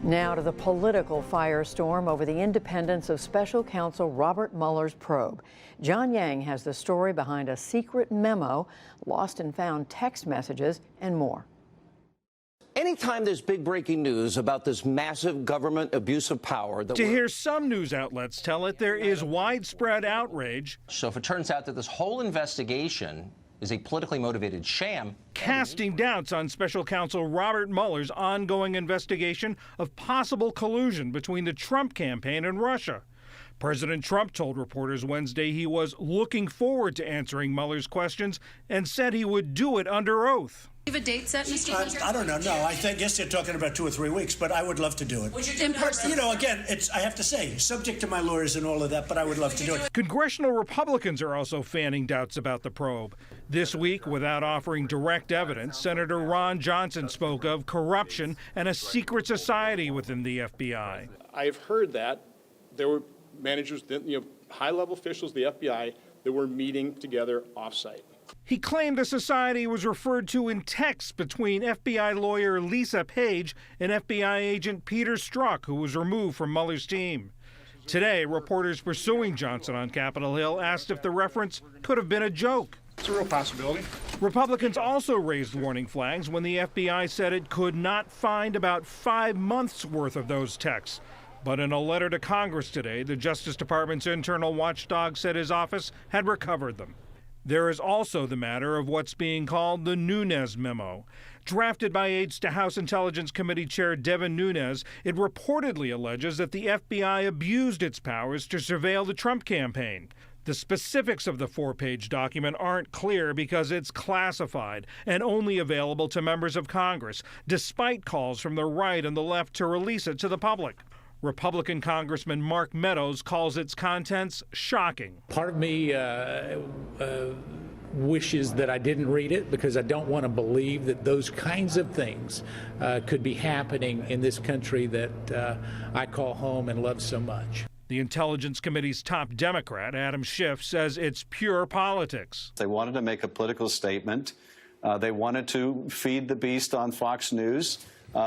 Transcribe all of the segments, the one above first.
Now to the political firestorm over the independence of special counsel Robert Mueller's probe. John Yang has the story behind a secret memo, lost and found text messages, and more. Anytime there's big breaking news about this massive government abuse of power... To hear some news outlets tell it, there is widespread outrage. So if it turns out that this whole investigation is a politically motivated sham... Casting doubts on special counsel Robert Mueller's ongoing investigation of possible collusion between the Trump campaign and Russia. President Trump told reporters Wednesday he was looking forward to answering Mueller's questions and said he would do it under oath. Do you have a date set, Mr. President? I don't know. No, I guess they're talking about 2 or 3 weeks, but I would love to do it. Would you do it in person? You know, again, I have to say, subject to my lawyers and all of that, but I would love to do it. Congressional Republicans are also fanning doubts about the probe. This week, without offering direct evidence, Senator Ron Johnson spoke of corruption and a secret society within the FBI. I've heard that there were managers, high-level officials of the FBI that were meeting together off-site. He claimed the society was referred to in texts between FBI lawyer Lisa Page and FBI agent Peter Strzok, who was removed from Mueller's team. Today, reporters pursuing Johnson on Capitol Hill asked if the reference could have been a joke. It's a real possibility. Republicans also raised warning flags when the FBI said it could not find about 5 months' worth of those texts. But in a letter to Congress today, the Justice Department's internal watchdog said his office had recovered them. There is also the matter of what's being called the Nunes memo. Drafted by aides to House Intelligence Committee Chair Devin Nunes, it reportedly alleges that the FBI abused its powers to surveil the Trump campaign. The specifics of the 4-page document aren't clear because it's classified and only available to members of Congress, despite calls from the right and the left to release it to the public. Republican Congressman Mark Meadows calls its contents shocking. Part of me wishes that I didn't read it because I don't want to believe that those kinds of things could be happening in this country that I call home and love so much. The Intelligence Committee's top Democrat, Adam Schiff, says it's pure politics. They wanted to make a political statement. They wanted to feed the beast on Fox News.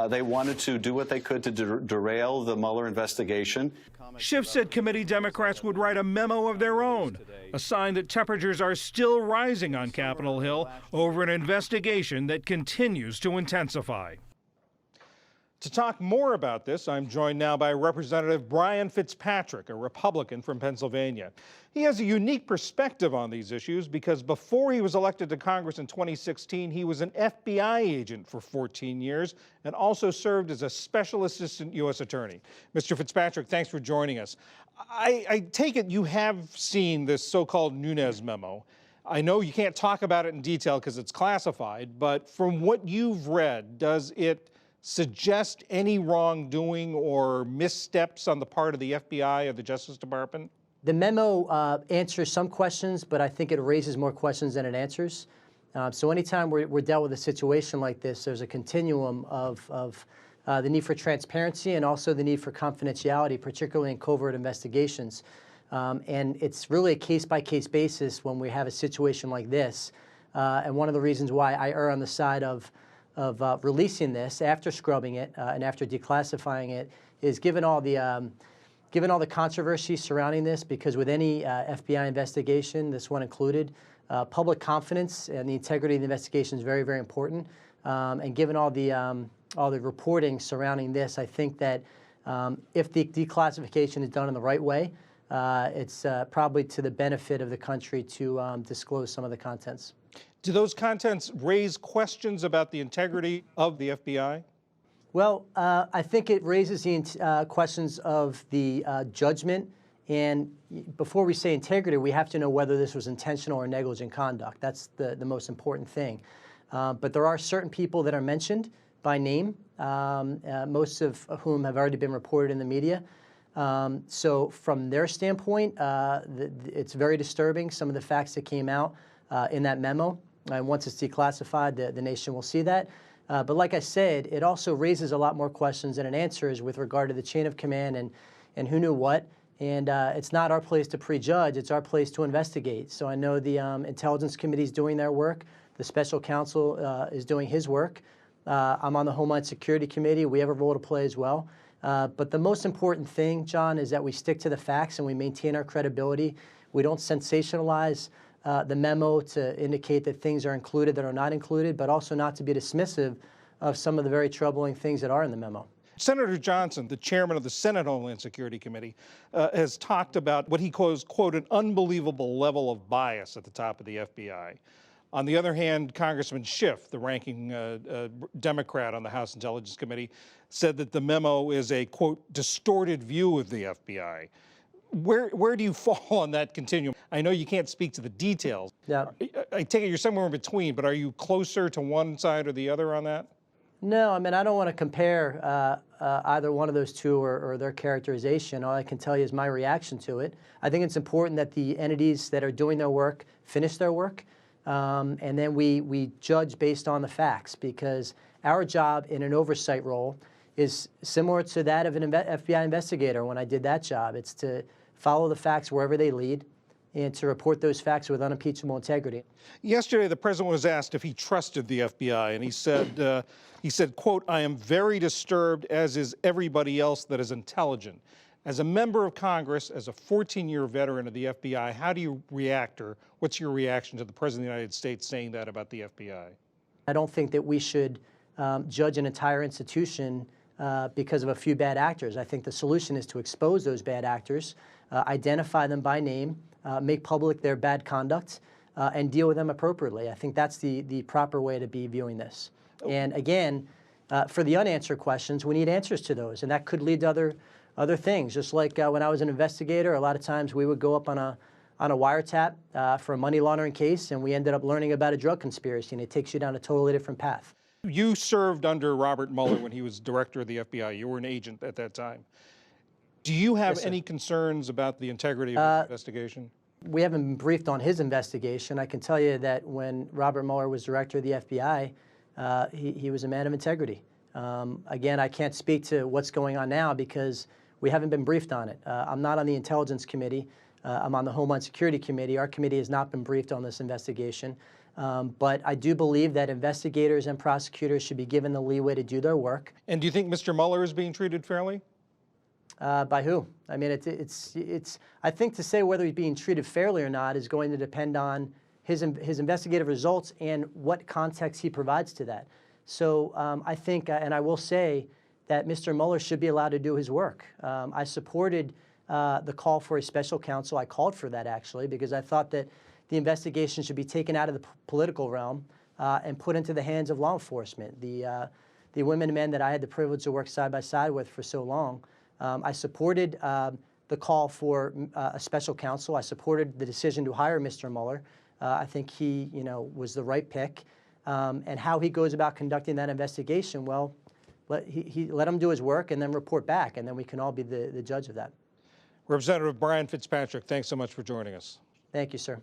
They wanted to do what they could to derail the Mueller investigation. Schiff said committee Democrats would write a memo of their own, a sign that temperatures are still rising on Capitol Hill over an investigation that continues to intensify. To talk more about this, I'm joined now by Representative Brian Fitzpatrick, a Republican from Pennsylvania. He has a unique perspective on these issues because before he was elected to Congress in 2016, he was an FBI agent for 14 years and also served as a special assistant U.S. attorney. Mr. Fitzpatrick, thanks for joining us. I take it you have seen this so-called Nunes memo. I know you can't talk about it in detail because it's classified, but from what you've read, does it suggest any wrongdoing or missteps on the part of the FBI or the Justice Department? The memo answers some questions, but I think it raises more questions than it answers. So anytime we're dealt with a situation like this, there's a continuum of the need for transparency and also the need for confidentiality, particularly in covert investigations. And it's really a case-by-case basis when we have a situation like this. And one of the reasons why I err on the side of releasing this after scrubbing it and after declassifying it is given all the controversy surrounding this, because with any FBI investigation, this one included, public confidence and the integrity of the investigation is very, very important. And given all the reporting surrounding this, I think that if the declassification is done in the right way, it's probably to the benefit of the country to disclose some of the contents. Do those contents raise questions about the integrity of the FBI? Well, I think it raises the questions of the judgment. And before we say integrity, we have to know whether this was intentional or negligent conduct. That's the most important thing. But there are certain people that are mentioned by name, most of whom have already been reported in the media. So from their standpoint, it's very disturbing, some of the facts that came out in that memo. And once it's declassified, the nation will see that. But like I said, it also raises a lot more questions than it answers with regard to the chain of command and who knew what. And it's not our place to prejudge, it's our place to investigate. So I know the Intelligence Committee is doing their work. The special counsel is doing his work. I'm on the Homeland Security Committee. We have a role to play as well. But the most important thing, John, is that we stick to the facts and we maintain our credibility. We don't sensationalize the memo to indicate that things are included that are not included, but also not to be dismissive of some of the very troubling things that are in the memo. Senator Johnson, the chairman of the Senate Homeland Security Committee, has talked about what he calls, quote, an unbelievable level of bias at the top of the FBI. On the other hand, Congressman Schiff, the ranking Democrat on the House Intelligence Committee, said that the memo is a, quote, distorted view of the FBI. Where do you fall on that continuum? I know you can't speak to the details. Yeah. I take it you're somewhere in between, but are you closer to one side or the other on that? No, I mean, I don't want to compare either one of those two or their characterization. All I can tell you is my reaction to it. I think it's important that the entities that are doing their work finish their work, and then we judge based on the facts, because our job in an oversight role is similar to that of an FBI investigator when I did that job. It's to follow the facts wherever they lead and to report those facts with unimpeachable integrity. Yesterday, the president was asked if he trusted the FBI, and he said, quote, I am very disturbed, as is everybody else that is intelligent. As a member of Congress, as a 14-year veteran of the FBI, how do you react, or what's your reaction to the president of the United States saying that about the FBI? I don't think that we should judge an entire institution because of a few bad actors. I think the solution is to expose those bad actors, identify them by name, make public their bad conduct, and deal with them appropriately. I think that's the proper way to be viewing this. And again, for the unanswered questions, we need answers to those, and that could lead to other things. Just like when I was an investigator, a lot of times we would go up on a wiretap for a money laundering case, and we ended up learning about a drug conspiracy, and it takes you down a totally different path. You served under Robert Mueller when he was director of the FBI. You were an agent at that time. Do you have any concerns about the integrity of this investigation? We haven't been briefed on his investigation. I can tell you that when Robert Mueller was director of the FBI, he was a man of integrity. Again, I can't speak to what's going on now because we haven't been briefed on it. I'm not on the Intelligence Committee. I'm on the Homeland Security Committee. Our committee has not been briefed on this investigation. But I do believe that investigators and prosecutors should be given the leeway to do their work. And do you think Mr. Mueller is being treated fairly? By who? I mean, I think to say whether he's being treated fairly or not is going to depend on his investigative results and what context he provides to that. So I think, and I will say, that Mr. Mueller should be allowed to do his work. I supported the call for a special counsel. I called for that, actually, because I thought that the investigation should be taken out of the political realm and put into the hands of law enforcement. The women and men that I had the privilege to work side by side with for so long, I supported the call for a special counsel. I supported the decision to hire Mr. Mueller. I think he, was the right pick. And how he goes about conducting that investigation, well, let him do his work and then report back, and then we can all be the judge of that. Representative Brian Fitzpatrick, thanks so much for joining us. Thank you, sir.